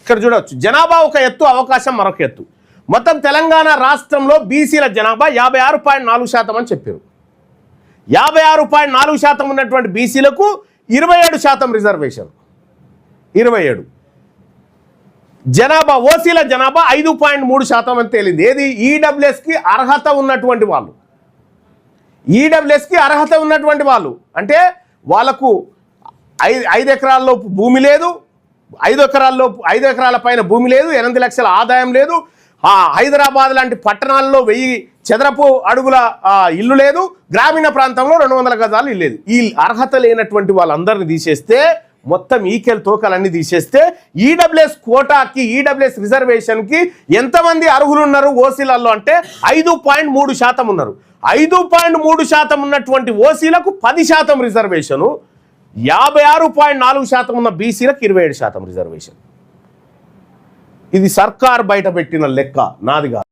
ఇక్కడ చూడవచ్చు జనాభా ఒక ఎత్తు, అవకాశం మరొక ఎత్తు. మొత్తం తెలంగాణ రాష్ట్రంలో బీసీల జనాభా 56.4% అని చెప్పారు. 56.4% ఉన్నటువంటి బీసీలకు 27% రిజర్వేషన్. 27 జనాభా ఓసీల జనాభా 5.3% అని తేలింది. ఏది ఈడబ్ల్యూఎస్కి అర్హత ఉన్నటువంటి వాళ్ళు, ఈడబ్ల్యూఎస్కి అర్హత ఉన్నటువంటి వాళ్ళు అంటే వాళ్ళకు 5 ఎకరాల్లో భూమి లేదు, 5 ఎకరాల పైన భూమి లేదు, 8 లక్షల ఆదాయం లేదు, హైదరాబాద్ లాంటి పట్టణాల్లో 1000 చదరపు అడుగుల ఇల్లు లేదు, గ్రామీణ ప్రాంతంలో 200 గజాలు ఇల్లు లేదు. ఈ అర్హత లేనటువంటి వాళ్ళందరినీ తీసేస్తే, మొత్తం ఈకెల్ తోకలన్నీ తీసేస్తే ఈడబ్ల్యూఎస్ కోటాకి, ఈడబ్ల్యూఎస్ రిజర్వేషన్కి ఎంతమంది అర్హులు ఉన్నారు ఓసీలలో అంటే 5.3% ఉన్నారు. 5.3% ఉన్నటువంటి ఓసీలకు 10% రిజర్వేషను, 56.4% ఉన్న బీసీలకు 27% రిజర్వేషన్. ఇది సర్కార్ బయట పెట్టిన లెక్క, నాది కాదు.